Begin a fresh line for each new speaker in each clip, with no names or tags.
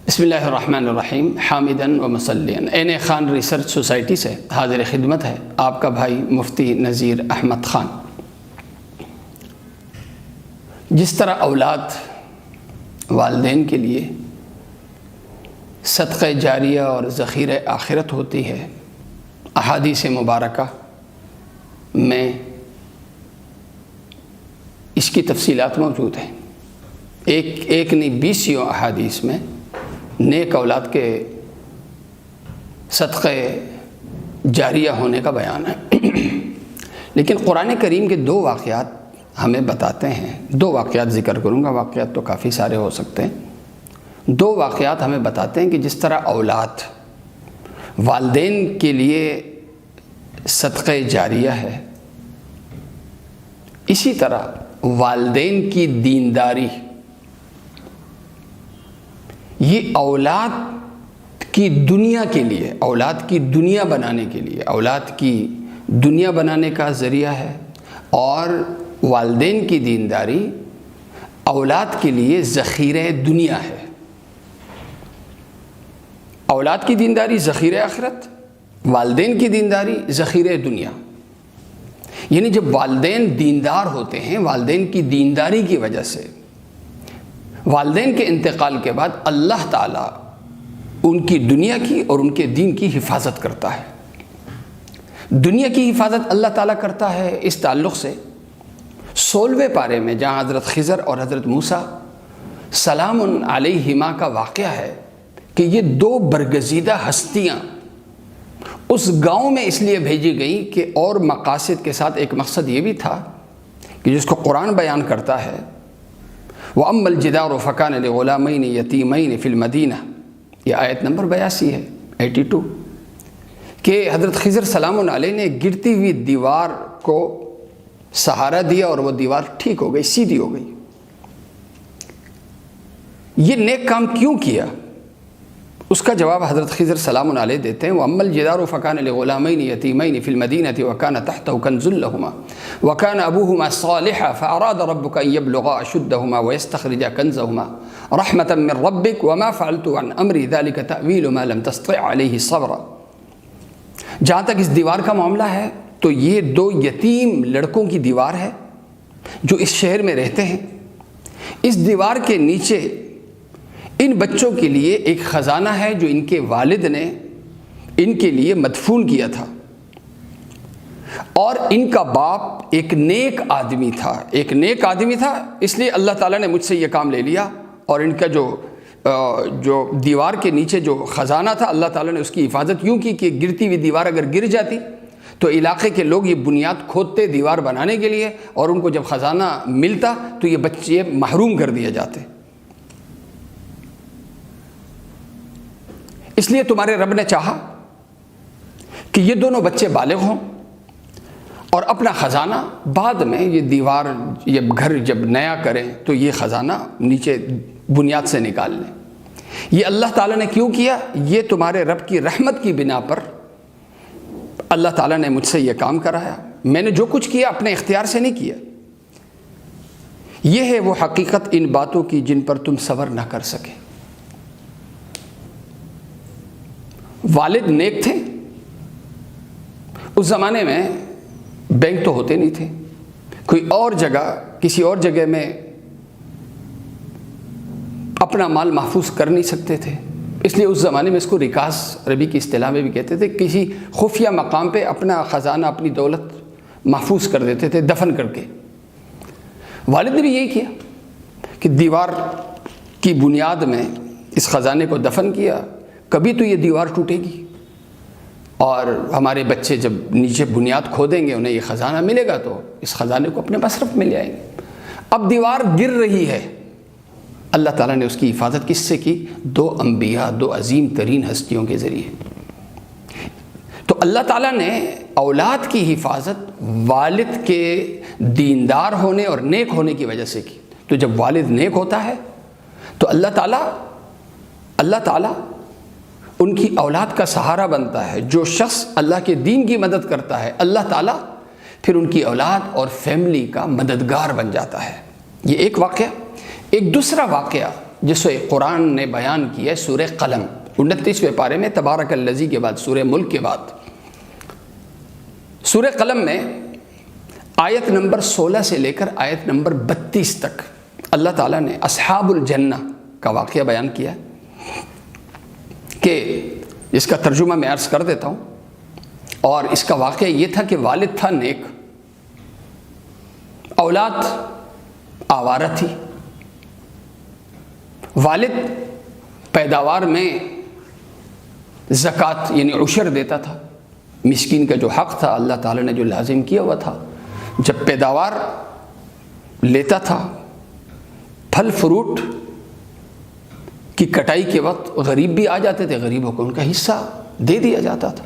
بسم اللہ الرحمن الرحیم حامدن و مسلین عین خان ریسرچ سوسائٹی سے حاضر خدمت ہے آپ کا بھائی مفتی نذیر احمد خان۔ جس طرح اولاد والدین کے لیے صدقہ جاریہ اور ذخیرہ آخرت ہوتی ہے، احادیث مبارکہ میں اس کی تفصیلات موجود ہیں۔ ایک نہیں 20 احادیث میں نیک اولاد کے صدقہ جاریہ ہونے کا بیان ہے۔ لیکن قرآن کریم کے 2 واقعات ہمیں بتاتے ہیں، 2 واقعات ذکر کروں گا، واقعات تو کافی سارے ہو سکتے ہیں۔ 2 واقعات ہمیں بتاتے ہیں کہ جس طرح اولاد والدین کے لیے صدقہ جاریہ ہے، اسی طرح والدین کی دینداری یہ اولاد کی دنیا کے لیے، اولاد کی دنیا بنانے کے لیے، اولاد کی دنیا بنانے کا ذریعہ ہے، اور والدین کی دینداری اولاد کے لیے ذخیرہ دنیا ہے۔ اولاد کی دینداری ذخیرہ آخرت، والدین کی دینداری ذخیرہ دنیا۔ یعنی جب والدین دیندار ہوتے ہیں، والدین کی دینداری کی وجہ سے والدین کے انتقال کے بعد اللہ تعالیٰ ان کی دنیا کی اور ان کے دین کی حفاظت کرتا ہے۔ دنیا کی حفاظت اللہ تعالیٰ کرتا ہے اس تعلق سے 16ویں پارے میں جہاں حضرت خضر اور حضرت موسیٰ سلام علیہما کا واقعہ ہے کہ یہ 2 برگزیدہ ہستیاں اس گاؤں میں اس لیے بھیجی گئیں کہ اور مقاصد کے ساتھ ایک مقصد یہ بھی تھا کہ جس کو قرآن بیان کرتا ہے وَأَمَّا الْجِدَارُ فَكَانَ لِغُلَامَيْنِ يَتِيمَيْنِ فِي الْمَدِينَةِ، یہ آیت نمبر 82 ہے، 82، کہ حضرت خضر سلام علیہ نے گرتی ہوئی دیوار کو سہارا دیا اور وہ دیوار ٹھیک ہو گئی، سیدھی ہو گئی۔ یہ نیک کام کیوں کیا؟ اس کا جواب حضرت خضر سلام علیہ دیتے ہیں وَأَمَّا الْجِدَارُ فَكَانَ لِغُلَامَيْنِ يَتِيمَيْنِ فِي الْمَدِينَةِ وَكَانَ تَحْتَهُ كَنْزٌ لَهُمَا وَكَانَ أَبُوهُمَا صَالِحًا فَأَرَادَ رَبُّكَ أَن يَبْلُغَا أَشُدَّهُمَا وَيَسْتَخْرِجَا كَنْزَهُمَا رَحْمَةً مِّن رَّبِّكَ وَمَا فَعَلْتُ عَنْ أَمْرِي ذَلِكَ تَأْوِيلُ مَا لَمْ تَسْطِع عَلَيْهِ صَبْرًا۔ جہاں تک اس دیوار کا معاملہ ہے تو یہ 2 یتیم لڑکوں کی دیوار ہے جو اس شہر میں رہتے ہیں۔ اس دیوار کے نیچے ان بچوں کے لیے ایک خزانہ ہے جو ان کے والد نے ان کے لیے مدفون کیا تھا، اور ان کا باپ ایک نیک آدمی تھا، اس لیے اللہ تعالیٰ نے مجھ سے یہ کام لے لیا، اور ان کا جو دیوار کے نیچے جو خزانہ تھا اللہ تعالیٰ نے اس کی حفاظت یوں کی کہ گرتی ہوئی دیوار اگر گر جاتی تو علاقے کے لوگ یہ بنیاد کھودتے دیوار بنانے کے لیے، اور ان کو جب خزانہ ملتا تو یہ بچے محروم کر دیے جاتے۔ اس لیے تمہارے رب نے چاہا کہ یہ دونوں بچے بالغ ہوں اور اپنا خزانہ بعد میں یہ دیوار یہ گھر جب نیا کریں تو یہ خزانہ نیچے بنیاد سے نکال لیں۔ یہ اللہ تعالیٰ نے کیوں کیا؟ یہ تمہارے رب کی رحمت کی بنا پر اللہ تعالیٰ نے مجھ سے یہ کام کرایا۔ میں نے جو کچھ کیا اپنے اختیار سے نہیں کیا۔ یہ ہے وہ حقیقت ان باتوں کی جن پر تم صبر نہ کر سکے۔ والد نیک تھے۔ اس زمانے میں بینک تو ہوتے نہیں تھے، کوئی اور جگہ کسی اور جگہ میں اپنا مال محفوظ کر نہیں سکتے تھے، اس لیے اس زمانے میں اس کو رکاز عربی کی اصطلاح میں بھی کہتے تھے، کسی خفیہ مقام پہ اپنا خزانہ اپنی دولت محفوظ کر دیتے تھے دفن کر کے۔ والد نے بھی یہی کیا کہ دیوار کی بنیاد میں اس خزانے کو دفن کیا، کبھی تو یہ دیوار ٹوٹے گی اور ہمارے بچے جب نیچے بنیاد کھودیں گے انہیں یہ خزانہ ملے گا تو اس خزانے کو اپنے مصرف مل جائیں گے۔ اب دیوار گر رہی ہے، اللہ تعالیٰ نے اس کی حفاظت کس سے کی؟ 2 انبیاء، 2 عظیم ترین ہستیوں کے ذریعے۔ تو اللہ تعالیٰ نے اولاد کی حفاظت والد کے دیندار ہونے اور نیک ہونے کی وجہ سے کی۔ تو جب والد نیک ہوتا ہے تو اللہ تعالیٰ ان کی اولاد کا سہارا بنتا ہے۔ جو شخص اللہ کے دین کی مدد کرتا ہے اللہ تعالیٰ پھر ان کی اولاد اور فیملی کا مددگار بن جاتا ہے۔ یہ ایک واقعہ۔ ایک دوسرا واقعہ جسے قرآن نے بیان کیا ہے سورہ قلم 29ویں پارے میں، تبارک الذی کے بعد سورہ ملک کے بعد سورہ قلم میں آیت نمبر 16 سے لے کر آیت نمبر 32 تک اللہ تعالیٰ نے اصحاب الجنہ کا واقعہ بیان کیا کہ جس کا ترجمہ میں عرض کر دیتا ہوں. اور اس کا واقعہ یہ تھا کہ والد تھا نیک، اولاد آوارہ تھی. والد پیداوار میں زکوٰۃ یعنی عشر دیتا تھا، مسکین کا جو حق تھا اللہ تعالیٰ نے جو لازم کیا ہوا تھا. جب پیداوار لیتا تھا، پھل فروٹ کی کٹائی کے وقت غریب بھی آ جاتے تھے، غریبوں کو ان کا حصہ دے دیا جاتا تھا.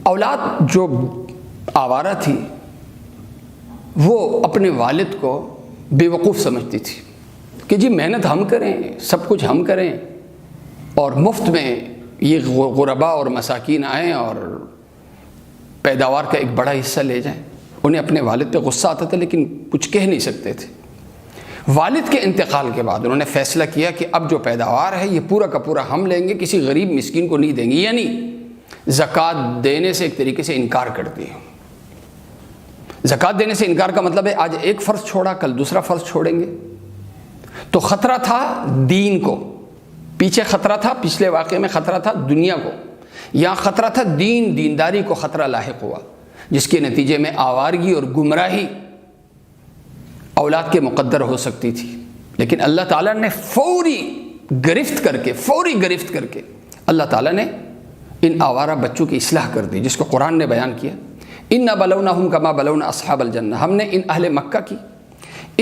اولاد جو آوارہ تھی وہ اپنے والد کو بے وقوف سمجھتی تھی کہ جی محنت ہم کریں، سب کچھ ہم کریں، اور مفت میں یہ غربا اور مساکین آئیں اور پیداوار کا ایک بڑا حصہ لے جائیں. انہیں اپنے والد پہ غصہ آتا تھا لیکن کچھ کہہ نہیں سکتے تھے. والد کے انتقال کے بعد انہوں نے فیصلہ کیا کہ اب جو پیداوار ہے یہ پورا کا پورا ہم لیں گے، کسی غریب مسکین کو نہیں دیں گے. یعنی زکوٰۃ دینے سے ایک طریقے سے انکار کر دیا. زکوٰۃ دینے سے انکار کا مطلب ہے آج ایک فرض چھوڑا کل دوسرا فرض چھوڑیں گے. تو خطرہ تھا دین کو، پیچھے خطرہ تھا، پچھلے واقعے میں خطرہ تھا دنیا کو، یہاں خطرہ تھا دینداری کو خطرہ لاحق ہوا، جس کے نتیجے میں آوارگی اور گمراہی اولاد کے مقدر ہو سکتی تھی. لیکن اللہ تعالیٰ نے فوری گرفت کر کے اللہ تعالیٰ نے ان آوارہ بچوں کی اصلاح کر دی، جس کو قرآن نے بیان کیا. اِنَّا بَلَوْنَهُمْ كَمَا بَلَوْنَا أَصْحَابَ الْجَنَّةِ. ہم نے ان اہل مکہ کی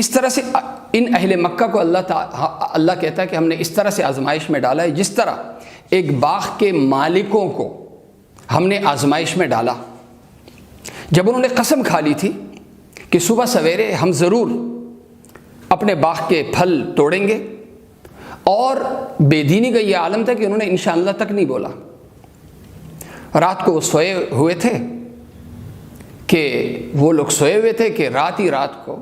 اس طرح سے، ان اہل مکہ کو اللہ کہتا ہے کہ ہم نے اس طرح سے آزمائش میں ڈالا ہے جس طرح ایک باغ کے مالکوں کو ہم نے آزمائش میں ڈالا. جب انہوں نے قسم کھا لی تھی کہ صبح سویرے ہم ضرور اپنے باغ کے پھل توڑیں گے، اور بے دینی کا یہ عالم تھا کہ انہوں نے انشاءاللہ تک نہیں بولا. رات کو وہ سوئے ہوئے تھے کہ رات ہی رات کو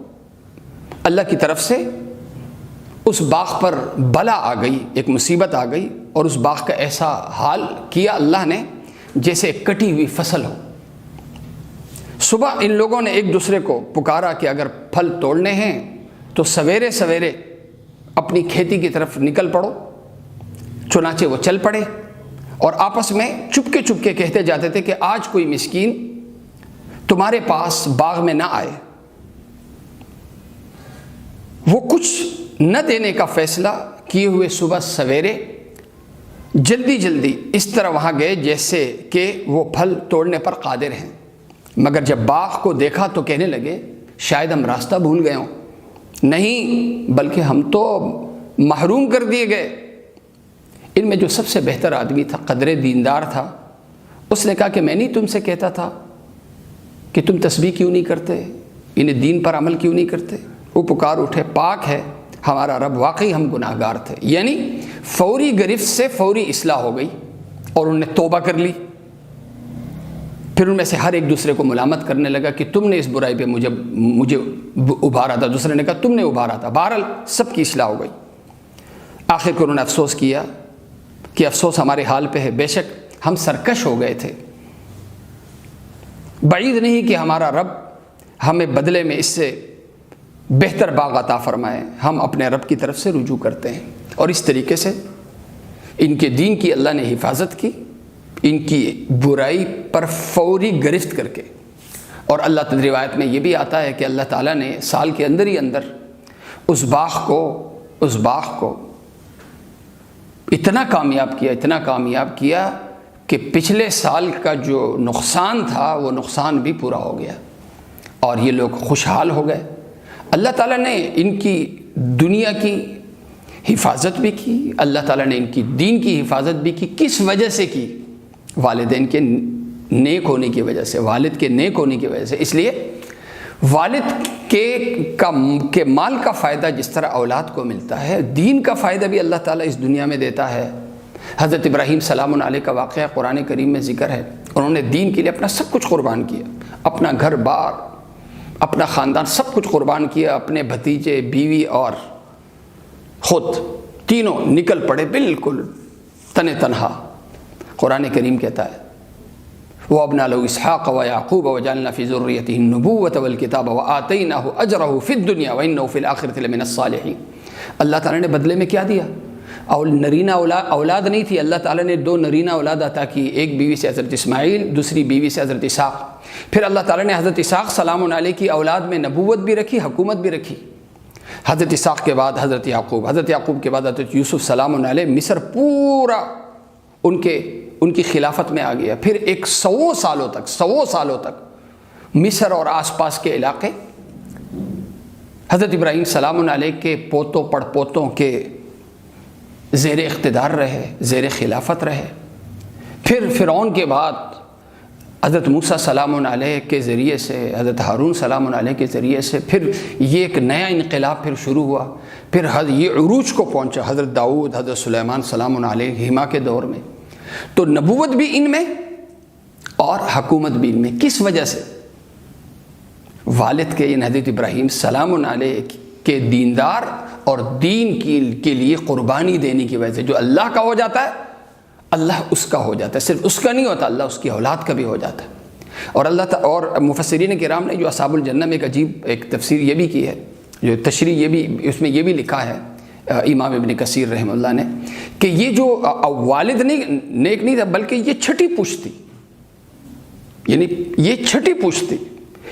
اللہ کی طرف سے اس باغ پر بلا آ گئی، ایک مصیبت آ گئی، اور اس باغ کا ایسا حال کیا اللہ نے جیسے کٹی ہوئی فصل ہو. صبح ان لوگوں نے ایک دوسرے کو پکارا کہ اگر پھل توڑنے ہیں تو سویرے سویرے اپنی کھیتی کی طرف نکل پڑو. چنانچہ وہ چل پڑے اور آپس میں چپکے کہتے جاتے تھے کہ آج کوئی مسکین تمہارے پاس باغ میں نہ آئے. وہ کچھ نہ دینے کا فیصلہ کیے ہوئے صبح سویرے جلدی اس طرح وہاں گئے جیسے کہ وہ پھل توڑنے پر قادر ہیں. مگر جب باغ کو دیکھا تو کہنے لگے شاید ہم راستہ بھول گئے ہوں. نہیں، بلکہ ہم تو محروم کر دیے گئے. ان میں جو سب سے بہتر آدمی تھا، قدرے دیندار تھا، اس نے کہا کہ میں نہیں تم سے کہتا تھا کہ تم تسبیح کیوں نہیں کرتے، انہیں دین پر عمل کیوں نہیں کرتے. وہ پکار اٹھے پاک ہے ہمارا رب، واقعی ہم گناہ گار تھے. یعنی فوری گرفت سے فوری اصلاح ہو گئی اور انہوں نے توبہ کر لی. پھر ان میں سے ہر ایک دوسرے کو ملامت کرنے لگا کہ تم نے اس برائی پہ مجھے ابھارا تھا، دوسرے نے کہا تم نے ابھارا تھا. بہرحال سب کی اصلاح ہو گئی. آخر کو انہوں نے افسوس کیا کہ افسوس ہمارے حال پہ ہے، بے شک ہم سرکش ہو گئے تھے. بعید نہیں کہ ہمارا رب ہمیں بدلے میں اس سے بہتر باغ عطا فرمائے. ہم اپنے رب کی طرف سے رجوع کرتے ہیں. اور اس طریقے سے ان کے دین کی اللہ نے حفاظت کی، ان کی برائی پر فوری گرفت کر کے. اور اللہ تعالی روایت میں یہ بھی آتا ہے کہ اللہ تعالیٰ نے سال کے اندر ہی اندر اس باغ کو اتنا کامیاب کیا کہ پچھلے سال کا جو نقصان تھا وہ نقصان بھی پورا ہو گیا اور یہ لوگ خوشحال ہو گئے. اللہ تعالیٰ نے ان کی دنیا کی حفاظت بھی کی، اللہ تعالیٰ نے ان کی دین کی حفاظت بھی کی. کس وجہ سے کی؟ والدین کے نیک ہونے کی وجہ سے، والد کے نیک ہونے کی وجہ سے. اس لیے والد کے مال کا فائدہ جس طرح اولاد کو ملتا ہے، دین کا فائدہ بھی اللہ تعالیٰ اس دنیا میں دیتا ہے. حضرت ابراہیم سلام علیہ کا واقعہ قرآن کریم میں ذکر ہے. انہوں نے دین کے لیے اپنا سب کچھ قربان کیا، اپنا گھر بار، اپنا خاندان، سب کچھ قربان کیا. اپنے بھتیجے، بیوی اور خود تینوں نکل پڑے بالکل تن تنہا۔ قرآن کریم کہتا ہے وَوَهَبْنَا لَهُ إِسْحَاقَ وَيَعْقُوبَ وَجَعَلْنَا فِي ذُرِّيَّتِهِ النُّبُوَّةَ وَالْكِتَابَ وَآتَيْنَاهُ أَجْرَهُ فِي الدُّنْيَا وَإِنَّهُ فِي الْآخِرَةِ لَمِنَ الصَّالِحِينَ۔ اللہ تعالیٰ نے بدلے میں کیا دیا؟ اور نرینہ اولاد نہیں تھی، اللہ تعالیٰ نے 2 نرینہ اولاد عطا کی، ایک بیوی سے حضرت اسماعیل، دوسری بیوی سے حضرت اسحاق۔ پھر اللہ تعالیٰ نے حضرت اسحاق سلام علیہ کی اولاد میں نبوت بھی رکھی، حکومت بھی رکھی۔ حضرت اسحاق کے بعد حضرت یعقوب، حضرت یعقوب کے بعد حضرت یوسف سلام علیہ، مصر پورا ان کی خلافت میں آ گیا۔ پھر 100 سالوں تک مصر اور آس پاس کے علاقے حضرت ابراہیم سلام علیہ کے پوتوں پڑ پوتوں کے زیر اقتدار رہے، زیر خلافت رہے۔ پھر فرعون کے بعد حضرت موسیٰ سلام علیہ کے ذریعے سے، حضرت ہارون سلام علیہ کے ذریعے سے پھر یہ ایک نیا انقلاب پھر شروع ہوا۔ پھر یہ عروج کو پہنچا حضرت داؤد، حضرت سلیمان سلام علیہ ہما کے دور میں۔ تو نبوت بھی ان میں اور حکومت بھی ان میں۔ کس وجہ سے؟ والد کے ان حضرت ابراہیم سلام علیہ کے دیندار اور دین کے لیے قربانی دینے کی وجہ سے۔ جو اللہ کا ہو جاتا ہے اللہ اس کا ہو جاتا ہے، صرف اس کا نہیں ہوتا، اللہ اس کی اولاد کا بھی ہو جاتا ہے۔ اور اور مفسرین کرام نے جو اصحاب الجنہ میں ایک عجیب ایک تفسیر یہ بھی کی ہے، جو تشریح یہ بھی اس میں یہ بھی لکھا ہے امام ابن کثیر رحمہ اللہ نے، کہ یہ جو والد نیک نہیں تھا بلکہ یہ چھٹی پشت تھی، یعنی یہ چھٹی پشت تھی،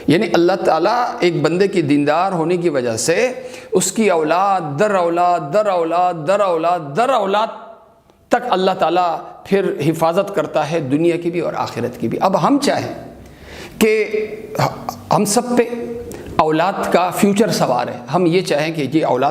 یعنی اللہ تعالیٰ ایک بندے کی دیندار ہونے کی وجہ سے اس کی اولاد در اولاد در اولاد در اولاد در اولاد تک اللہ تعالیٰ پھر حفاظت کرتا ہے، دنیا کی بھی اور آخرت کی بھی۔ اب ہم چاہیں کہ ہم سب پہ اولاد کا فیوچر سوار ہے، ہم یہ چاہیں کہ یہ اولاد